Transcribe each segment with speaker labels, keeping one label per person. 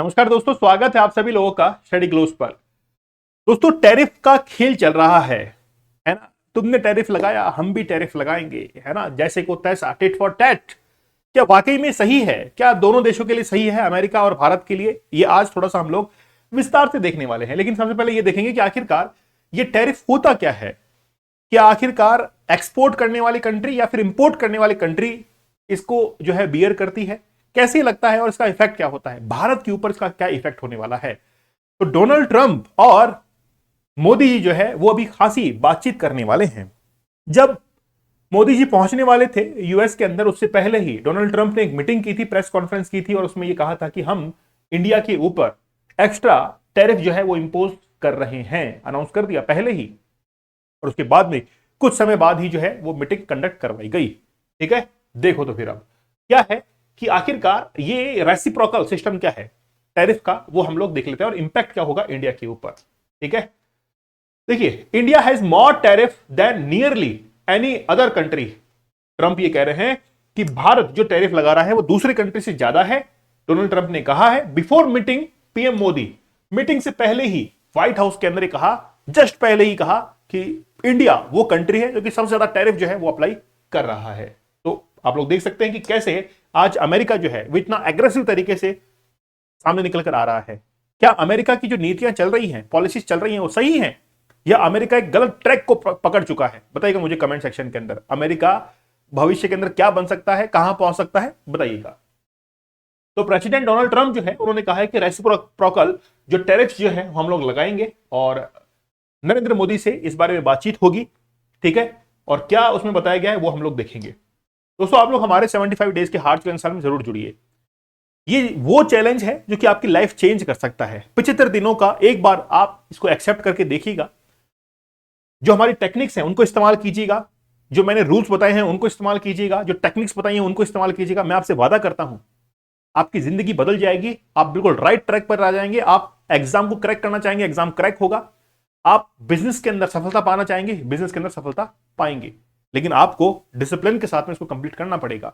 Speaker 1: नमस्कार दोस्तों, स्वागत है आप सभी लोगों का स्टडी ग्लोस पर। दोस्तों, टैरिफ का खेल चल रहा है ना। तुमने टैरिफ लगाया, हम भी टैरिफ लगाएंगे, है ना। जैसे को तैसा, टिट फॉर टैट। क्या वाकई में सही है? क्या दोनों देशों के लिए सही है, अमेरिका और भारत के लिए? ये आज थोड़ा सा हम लोग विस्तार से देखने वाले हैं। लेकिन सबसे पहले ये देखेंगे कि आखिरकार ये टैरिफ होता क्या है। क्या आखिरकार एक्सपोर्ट करने वाली कंट्री या फिर इंपोर्ट करने वाली कंट्री इसको जो है बियर करती है? कैसे लगता है और इसका इफेक्ट क्या होता है? भारत के ऊपर इसका क्या इफेक्ट होने वाला है? तो डोनाल्ड ट्रंप और मोदी जी जो है वो अभी खासी बातचीत करने वाले हैं। जब मोदी जी पहुंचने वाले थे यूएस के अंदर, उससे पहले ही डोनाल्ड ट्रंप ने एक मीटिंग की थी, प्रेस कॉन्फ्रेंस की थी, और उसमें यह कहा था कि हम इंडिया के ऊपर एक्स्ट्रा टैरिफ जो है वो इंपोज कर रहे हैं। अनाउंस कर दिया पहले ही, और उसके बाद में कुछ समय बाद ही जो है वो मीटिंग कंडक्ट करवाई गई। ठीक है, देखो तो फिर अब क्या है कि आखिरकार ये रेसिप्रोकल सिस्टम क्या है टैरिफ का, वो हम लोग देख लेते हैं और इंपैक्ट क्या होगा इंडिया के ऊपर। ठीक है, देखिए, India has more tariff than nearly any other country. Trump ये कह रहे हैं कि भारत जो टैरिफ लगा रहा है वो दूसरी कंट्री से ज्यादा है। डोनाल्ड ट्रंप ने कहा है before meeting PM Modi. Meeting से पहले ही व्हाइट हाउस के अंदर कहा, जस्ट पहले ही कहा कि इंडिया वो कंट्री है जो कि सबसे ज्यादा टैरिफ जो है वो अप्लाई कर रहा है। तो आप लोग देख सकते हैं कि कैसे आज अमेरिका जो है वो इतना एग्रेसिव तरीके से सामने निकल कर आ रहा है। क्या अमेरिका की जो नीतियां चल रही हैं, पॉलिसीज चल रही हैं, वो सही हैं, या अमेरिका एक गलत ट्रैक को पकड़ चुका है? बताइएगा मुझे कमेंट सेक्शन के अंदर। अमेरिका भविष्य के अंदर क्या बन सकता है, कहां पहुंच सकता है, बताइएगा। तो प्रेसिडेंट डोनाल्ड ट्रंप जो है उन्होंने कहा है कि रेसिप्रोकल जो टैरिफ जो है हम लोग लगाएंगे, और नरेंद्र मोदी से इस बारे में बातचीत होगी। ठीक है, और क्या उसमें बताया गया है वो हम लोग देखेंगे। दोस्तों, आप लोग हमारे 75 डेज के हार्ड चैलेंज में जरूर जुड़िए। ये वो चैलेंज है जो कि आपकी लाइफ चेंज कर सकता है। 75 दिनों का एक बार आप इसको एक्सेप्ट करके देखिएगा। जो हमारी टेक्निक्स हैं उनको इस्तेमाल कीजिएगा, जो मैंने रूल्स बताए हैं उनको इस्तेमाल कीजिएगा, जो टेक्निक्स बताई हैं उनको इस्तेमाल कीजिएगा। मैं आपसे वादा करता हूं आपकी जिंदगी बदल जाएगी, आप बिल्कुल राइट ट्रैक पर आ जाएंगे। आप एग्जाम को क्रैक करना चाहेंगे, एग्जाम क्रैक होगा। आप बिजनेस के अंदर सफलता पाना चाहेंगे, बिजनेस के अंदर सफलता पाएंगे। लेकिन आपको डिसिप्लिन के साथ में इसको कंप्लीट करना पड़ेगा।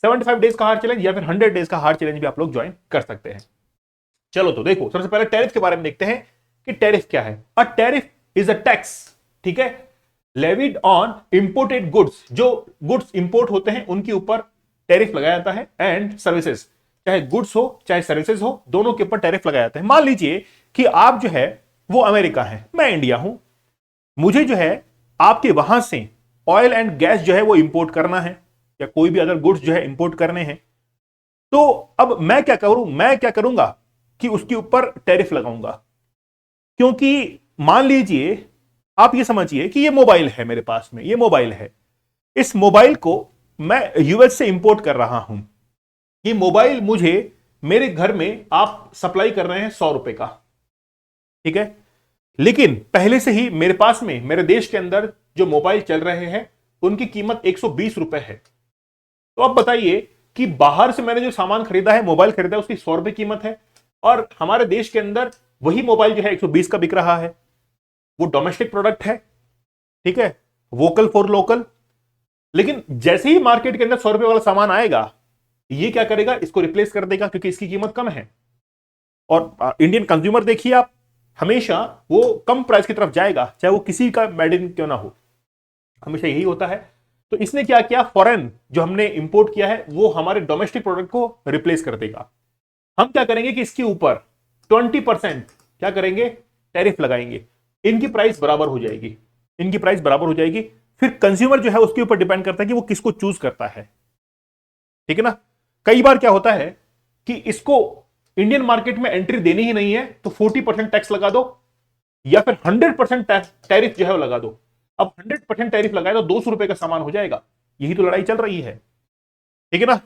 Speaker 1: 75 डेज का हार्ड चैलेंज या फिर 100 डेज का हार्ड चैलेंज भी आप लोग ज्वाइन कर सकते हैं। चलो तो देखो, सबसे पहले टैरिफ के बारे में देखते हैं कि टैरिफ क्या है। अ टैरिफ इज अ टैक्स, ठीक है, लेविड ऑन इंपोर्टेड गुड्स। जो गुड्स इंपोर्ट होते हैं उनके ऊपर टैरिफ लगाया जाता है, एंड सर्विसेज, चाहे गुड्स हो चाहे सर्विसेज हो, दोनों के ऊपर टैरिफ लगाया जाता है। मान लीजिए कि आप जो है वो अमेरिका है, मैं इंडिया हूं, मुझे जो है आपके वहां से ऑयल एंड गैस जो है वो इंपोर्ट करना है, या कोई भी अदर गुड्स जो है इंपोर्ट करने हैं। तो अब मैं क्या करूं, मैं क्या करूंगा कि उसके ऊपर टैरिफ लगाऊंगा। क्योंकि मान लीजिए, आप ये समझिए कि ये मोबाइल है मेरे पास में, ये मोबाइल है, इस मोबाइल को मैं यूएस से इंपोर्ट कर रहा हूं। ये मोबाइल मुझे मेरे घर में आप सप्लाई कर रहे हैं 100 रुपए का, ठीक है, लेकिन पहले से ही मेरे पास में मेरे देश के अंदर जो मोबाइल चल रहे हैं उनकी कीमत 120 रुपए है। तो अब बताइए कि बाहर से मैंने जो सामान खरीदा है, मोबाइल खरीदा है, उसकी 100 रुपए कीमत है, और हमारे देश के अंदर वही मोबाइल जो है 120 का बिक रहा है। वो डोमेस्टिक प्रोडक्ट है, ठीक है, वोकल फॉर लोकल। लेकिन जैसे ही मार्केट के अंदर 100 रुपए वाला सामान आएगा, ये क्या करेगा, इसको रिप्लेस कर देगा, क्योंकि इसकी कीमत कम है। और इंडियन कंज्यूमर देखिए आप, हमेशा वो कम प्राइस की तरफ जाएगा, चाहे वो किसी का मेड इन क्यों ना हो, हमेशा यही होता है। तो इसने क्या किया, फॉरेन जो हमने इंपोर्ट किया है वो हमारे डोमेस्टिक प्रोडक्ट को रिप्लेस कर देगा। हम क्या करेंगे कि इसके ऊपर 20% क्या करेंगे, टैरिफ लगाएंगे। इनकी प्राइस बराबर हो जाएगी, इनकी प्राइस बराबर हो जाएगी। फिर कंज्यूमर जो है उसके ऊपर डिपेंड करता है कि वो किसको चूज करता है, ठीक है ना। कई बार क्या होता है कि इसको इंडियन मार्केट में एंट्री देनी ही नहीं है, तो 40% टैक्स लगा दो, या फिर 100% टैरिफ जो है वो लगा दो। अब 100% टैरिफ लगाए तो 200 रुपए का सामान हो जाएगा। यही तो लड़ाई चल रही है, ठीक है ना।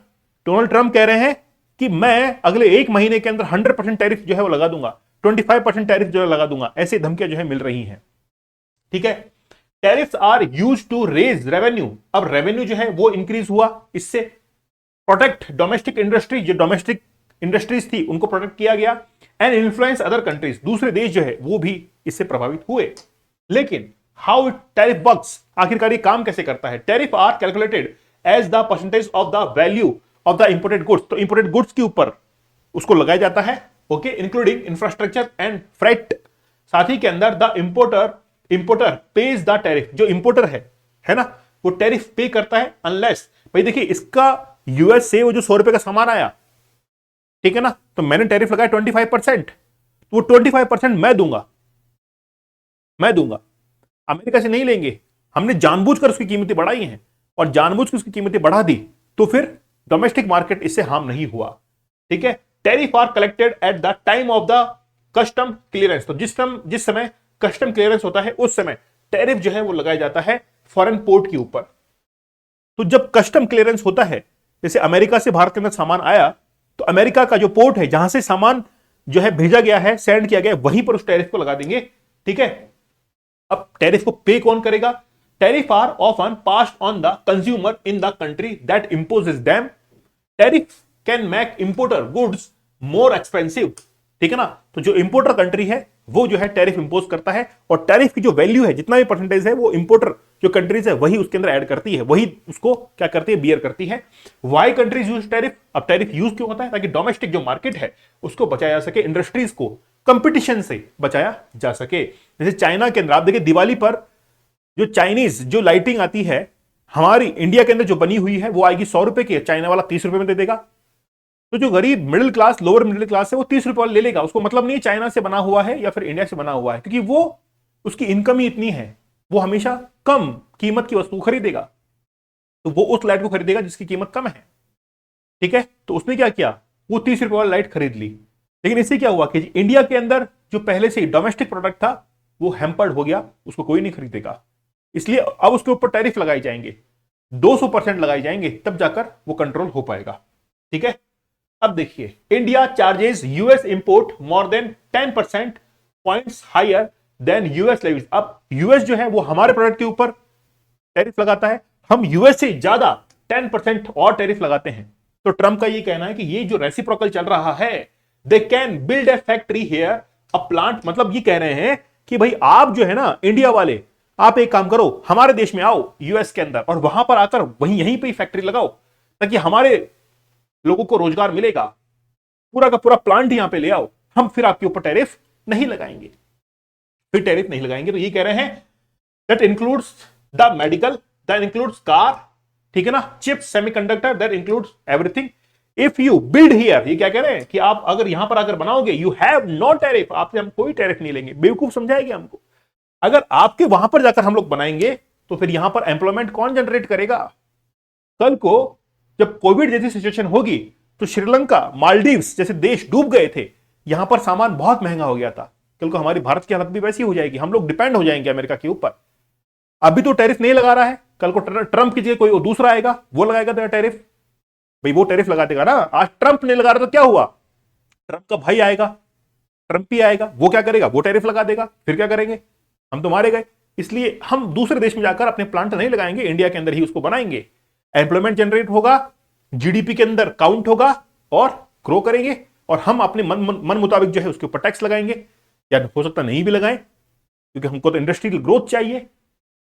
Speaker 1: डोनाल्ड ट्रंप कह रहे हैं कि मैं अगले एक महीने के अंदर 100% टैरिफ जो है वो लगा दूंगा, 25% टैरिफ जो है लगा दूंगा। ऐसे धमकियां जो है मिल रही हैं, ठीक है। Tariffs are used to raise revenue. अब रेवेन्यू जो है वो इंक्रीज हुआ, इससे प्रोटेक्ट डोमेस्टिक इंडस्ट्री, जो डोमेस्टिक इंडस्ट्रीज थी उनको प्रोटेक्ट किया गया, एंड इन्फ्लुएंस अदर कंट्रीज, दूसरे देश जो है वो भी इससे प्रभावित हुए। लेकिन हाउ टैरिफ वर्क्स, आखिरकार ये काम कैसे करता है। Tariff are calculated as the percentage of the value of the imported goods. तो इंपोर्टेड गुड्स के ऊपर उसको लगाया जाता है, okay, including infrastructure and freight. साथ ही के अंदर the importer pays the tariff, जो इंपोर्टर है ना, वो टैरिफ पे करता है अनलेस, भाई देखिए इसका यूएस से वो जो 100 रुपए का सामान आया, ठीक है ना, तो मैंने टैरिफ लगाया 25%, तो वो 25% मैं दूंगा, अमेरिका से नहीं लेंगे। हमने जानबूझकर उसकी कीमतें बढ़ाई हैं और जानबूझ के उसकी कीमतें बढ़ा दी, तो फिर डोमेस्टिक मार्केट इससे हार्म नहीं हुआ, ठीक है। Tariff are collected at the time of the custom clearance, तो जिस समय कस्टम क्लियरेंस होता है उस समय टैरिफ जो है वो लगाया जाता है फॉरेन पोर्ट के ऊपर। तो जब कस्टम क्लियरेंस होता है, जैसे अमेरिका से भारत के अंदर सामान आया, तो अमेरिका का जो पोर्ट है जहां से सामान जो है भेजा गया है, सेंड किया गया है, वहीं पर उस टैरिफ को लगा देंगे, ठीक है। अब टैरिफ को पे कौन करेगा? Tariff are often passed on the consumer in the country that imposes them. Tariff can make importer goods more expensive, ठीक है ना। तो जो इंपोर्टर कंट्री है वो जो है टैरिफ इंपोज करता है, और टैरिफ की जो वैल्यू है, जितना भी परसेंटेज है, वो इंपोर्टर जो कंट्रीज है वही उसके अंदर ऐड करती है, वही उसको क्या करती है, बियर करती है। Why countries use tariff? अब टैरिफ यूज क्यों होता है? ताकि डोमेस्टिक जो मार्केट है उसको बचाया जा सके, इंडस्ट्रीज को कंपटीशन से बचाया जा सके। जैसे चाइना के अंदर आप देखिए दिवाली पर जो चाइनीज जो लाइटिंग आती है, हमारी इंडिया के अंदर जो बनी हुई है वो आएगी 100 रुपए की, चाइना वाला 30 रुपए में दे देगा। तो जो गरीब middle class, lower middle class है, वो 30 रुपए वाला ले लेगा, उसको मतलब नहीं चाइना से बना हुआ है या फिर इंडिया से बना हुआ है, क्योंकि वो उसकी इनकम ही इतनी है, वो हमेशा कम कीमत की वस्तु खरीदेगा, तो वो उस लाइट को खरीदेगा जिसकी कीमत कम है, ठीक है। तो उसने क्या किया, वो 30 रुपए वाला लाइट खरीद ली। लेकिन इससे क्या हुआ कि इंडिया के अंदर जो पहले से ही डोमेस्टिक प्रोडक्ट था वो हैम्पर्ड हो गया, उसको कोई नहीं खरीदेगा, इसलिए अब उसके ऊपर टैरिफ लगाए जाएंगे, 200% लगाए जाएंगे, तब जाकर वो कंट्रोल हो पाएगा, ठीक है। अब देखिए, India charges US import more than 10% points higher than US levies. अब यूएस जो है वो हमारे प्रोडक्ट के ऊपर टैरिफ लगाता है, हम यूएस से ज्यादा 10% और टैरिफ लगाते हैं। तो ट्रंप का ये कहना है कि ये जो रेसिप्रोकल चल रहा है, they can build a factory here a plant, मतलब ये कह रहे हैं कि भाई आप जो है ना इंडिया वाले, आप एक काम करो, हमारे देश में आओ यूएस के अंदर, और वहां पर आकर वहीं यहीं पे फैक्ट्री लगाओ, ताकि हमारे लोगों को रोजगार मिलेगा, पूरा का पूरा प्लांट यहां पे ले आओ, हम फिर आपके ऊपर टैरिफ नहीं लगाएंगे, फिर टैरिफ नहीं लगाएंगे। तो ये कह रहे हैं that includes the medical, that includes car, ठीक है ना, chips, semiconductor, that includes everything. If you build here, ये क्या कह रहे हैं कि आप अगर यहां पर आकर बनाओगे, यू हैव नो टैरिफ, आपसे हम कोई टैरिफ नहीं लेंगे। बेवकूफ समझाएंगे हमको। अगर आपके वहां पर जाकर हम लोग बनाएंगे तो फिर यहां पर एम्प्लॉयमेंट कौन जनरेट करेगा? कल को जब कोविड जैसी सिचुएशन होगी तो श्रीलंका, मालदीव्स जैसे देश डूब गए थे, यहां पर सामान बहुत महंगा हो गया था, कल को हमारी भारत की हालत भी वैसी हो जाएगी, हम लोग डिपेंड हो जाएंगे अमेरिका के ऊपर। अभी तो टैरिफ नहीं लगा रहा है, कल को ट्रंप की जगह कोई दूसरा आएगा, वो लगाएगा टैरिफ, भाई वो टैरिफ लगा देगा ना। आज ट्रंप नहीं लगा रहा तो क्या हुआ, ट्रंप का भाई आएगा, ट्रंप ही आएगा, वो क्या करेगा, वो टैरिफ लगा देगा, फिर क्या करेंगे, हम तो मारे गए। इसलिए हम दूसरे देश में जाकर अपने प्लांट नहीं लगाएंगे, इंडिया के अंदर ही उसको बनाएंगे, एम्प्लॉयमेंट जनरेट होगा, जीडीपी के अंदर काउंट होगा और ग्रो करेंगे, और हम अपने मन मुताबिक जो है उसके ऊपर टैक्स लगाएंगे, या हो सकता नहीं भी लगाएं, क्योंकि हमको तो इंडस्ट्रियल ग्रोथ चाहिए।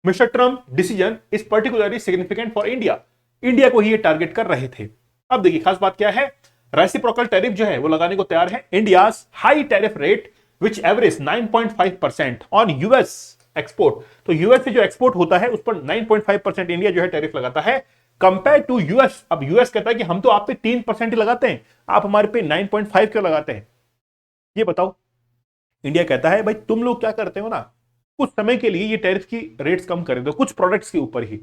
Speaker 1: Mister Trump decision is particularly significant for India, India को ही ये टारगेट कर रहे थे। अब देखिए खास बात क्या है, रेसिप्रोकल टैरिफ जो है वो लगाने को तैयार है। India's high tariff rate which average 9.5% on US export, तो यूएस से जो एक्सपोर्ट होता है उस पर 9.5% इंडिया जो है टैरिफ लगाता है, कंपेयर टू यूएस। अब यूएस कहता है कि हम तो आप पे 3% ही लगाते हैं, आप हमारे पे 9.5 क्यों लगाते हैं, ये बताओ। इंडिया कहता है भाई तुम लोग क्या करते हो ना, कुछ समय के लिए ये टैरिफ की रेट्स कम कर दो कुछ प्रोडक्ट्स के ऊपर ही,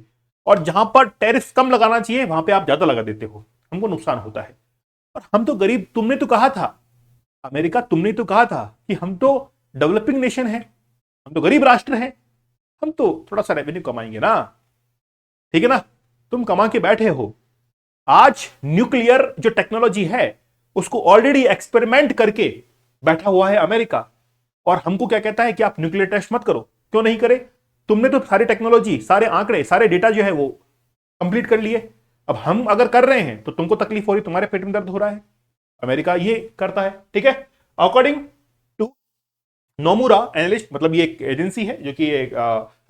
Speaker 1: और जहां पर टैरिफ कम लगाना चाहिए वहां पे आप ज्यादा लगा देते हो, हमको नुकसान होता है। और हम तो गरीब, तुमने तो कहा था अमेरिका, तुमने तो कहा था कि हम तो डेवलपिंग नेशन है, हम तो गरीब राष्ट्र हैं, हम तो थोड़ा सा रेवेन्यू कमाएंगे ना, ठीक है ना। तुम कमा के बैठे हो। आज न्यूक्लियर जो टेक्नोलॉजी है उसको ऑलरेडी एक्सपेरिमेंट करके बैठा हुआ है अमेरिका, और हमको क्या कहता है कि आप न्यूक्लियर टेस्ट मत करो। क्यों नहीं करे, तुमने तो सारी टेक्नोलॉजी, सारे आंकड़े, सारे डेटा जो है वो कंप्लीट कर लिए। अब हम अगर कर रहे हैं तो तुमको तकलीफ हो रही, तुम्हारे पेट में दर्द हो रहा है, अमेरिका ये करता है, ठीक है। अकॉर्डिंग टू नोमुरा एनालिस्ट, मतलब ये एक एजेंसी है जो कि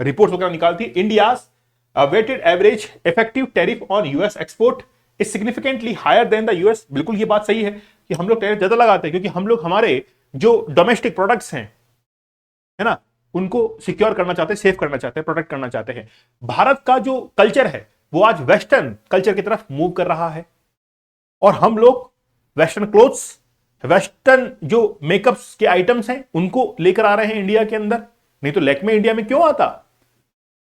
Speaker 1: रिपोर्ट वगैरह निकालती है, India's weighted average effective tariff on US export is significantly higher than the US. बिल्कुल ये बात सही है, कि हम लोग टैरिफ ज्यादा लगाते हैं क्योंकि हम लोग हमारे जो डोमेस्टिक प्रोडक्ट्स हैं, है ना, उनको सिक्योर करना चाहते हैं, सेव करना चाहते हैं, प्रोटेक्ट करना चाहते हैं। भारत का जो कल्चर है वो आज वेस्टर्न कल्चर की तरफ मूव कर रहा है और हम लोग वेस्टर्न क्लोथ्स, वेस्टर्न जो मेकअप्स के आइटम्स हैं उनको लेकर आ रहे हैं इंडिया के अंदर। नहीं तो लैक्मे इंडिया में क्यों आता,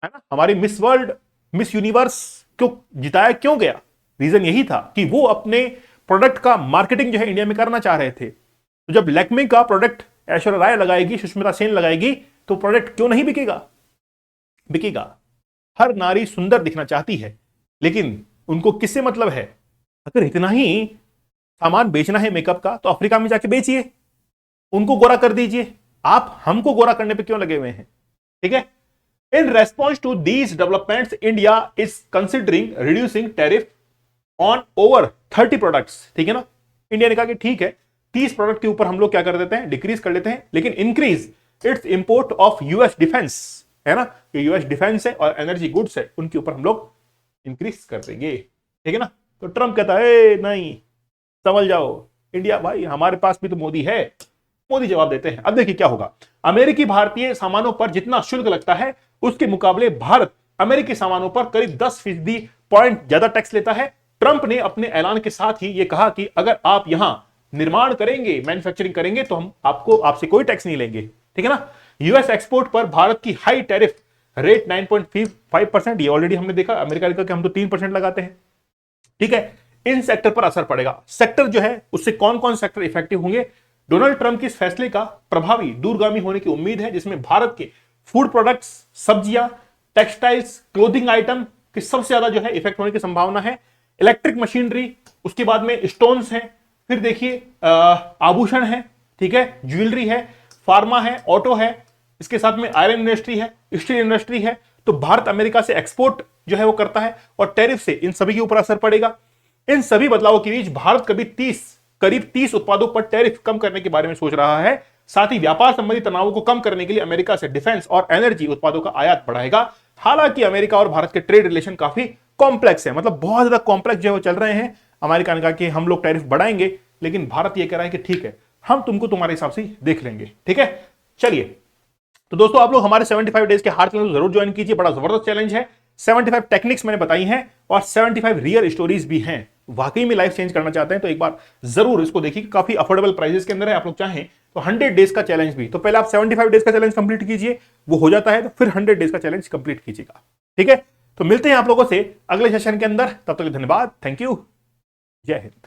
Speaker 1: है ना, हमारी मिस वर्ल्ड, मिस यूनिवर्स क्यों जिताया क्यों गया? रीजन यही था कि वो अपने प्रोडक्ट का मार्केटिंग जो है इंडिया में करना चाह रहे थे। तो जब लैक्मे का प्रोडक्ट ऐश्वर्या राय लगाएगी, सुष्मिता सेन लगाएगी, तो प्रोडक्ट क्यों नहीं बिकेगा? बिकेगा। हर नारी सुंदर दिखना चाहती है, लेकिन उनको किससे मतलब है? अगर इतना ही सामान बेचना है मेकअप का तो अफ्रीका में जाके बेचिए, उनको गोरा कर दीजिए। आप हमको गोरा करने पे क्यों लगे हुए हैं? ठीक है। In response to these developments, India is considering reducing tariff on over 30 products. ठीक है ना, इंडिया ने कहा कि ठीक है 30 प्रोडक्ट के ऊपर हम लोग क्या कर देते हैं, डिक्रीज कर लेते हैं, लेकिन increase its import of US defence, है ना, कि यूएस डिफेंस है और एनर्जी गुड्स है उनके ऊपर हम लोग इंक्रीज कर देंगे। ठीक है ना। तो ट्रंप कहता है नहीं, समझ जाओ इंडिया भाई हमारे पास भी तो मोदी है। मोदी जवाब देते हैं। अब देखिए क्या होगा। अमेरिकी भारतीय सामानों पर जितना शुल्क लगता है उसके मुकाबले भारत अमेरिकी सामानों पर करीब 10% पॉइंट ज्यादा टैक्स लेता है। ट्रंप ने अपने ऐलान के साथ ही यह कहा कि अगर आप यहां निर्माण करेंगे, मैन्युफैक्चरिंग करेंगे तो हम आपसे कोई टैक्स नहीं लेंगे। ठीक है ना। यूएस एक्सपोर्ट पर भारत की हाई टैरिफ रेट 9.5%, ये ऑलरेडी हमने देखा। अमेरिका ने कहा कि हम तो 3% लगाते हैं। ठीक है। इन सेक्टर पर असर पड़ेगा। सेक्टर जो है उससे कौन कौन सेक्टर इफेक्टिव होंगे? डोनाल्ड ट्रंप के इस फैसले का प्रभावी दूरगामी होने की उम्मीद है, जिसमें भारत के फूड प्रोडक्ट्स, सब्जियां, टेक्सटाइल्स, क्लोथिंग आइटम की सबसे ज्यादा जो है इफेक्ट होने की संभावना है। इलेक्ट्रिक मशीनरी, उसके बाद में स्टोन्स हैं, फिर देखिए आभूषण है, ठीक है, ज्वेलरी है, फार्मा है, ऑटो है, इसके साथ में आयरन इंडस्ट्री है, स्टील इंडस्ट्री है। तो भारत अमेरिका से एक्सपोर्ट जो है वो करता है और टैरिफ से इन सभी के ऊपर असर पड़ेगा। इन सभी बदलावों के बीच भारत करीब 30 उत्पादों पर टैरिफ कम करने के बारे में सोच रहा है। साथ ही व्यापार संबंधी तनावों को कम करने के लिए अमेरिका से डिफेंस और एनर्जी उत्पादों का आयात बढ़ाएगा। हालांकि अमेरिका और भारत के ट्रेड रिलेशन काफी कॉम्प्लेक्स है, मतलब बहुत ज्यादा कॉम्प्लेक्स जो है वो चल रहे हैं। अमेरिका ने कहा कि हम लोग टैरिफ बढ़ाएंगे, लेकिन भारत यह कह रहा है कि ठीक है हम तुमको तुम्हारे हिसाब से देख लेंगे। ठीक है, चलिए। तो दोस्तों आप लोग हमारे 75 डेज के हार्ड चैलेंज जरूर ज्वाइन कीजिए। बड़ा जबरदस्त चैलेंज है। 75 टेक्निक्स मैंने बताई हैं और 75 रियल स्टोरीज भी हैं। वाकई में लाइफ चेंज करना चाहते हैं तो एक बार जरूर इसको देखिए। काफी अफोर्डेबल प्राइसेस के अंदर है। आप लोग चाहें तो 100 डेज का चैलेंज भी, तो पहले आप 75 डेज का चैलेंज कंप्लीट कीजिए, वो हो जाता है तो फिर 100 डेज का चैलेंज कंप्लीट कीजिएगा। ठीक है, तो मिलते हैं आप लोगों से अगले सेशन के अंदर। तब तक धन्यवाद, थैंक यू, जय हिंद।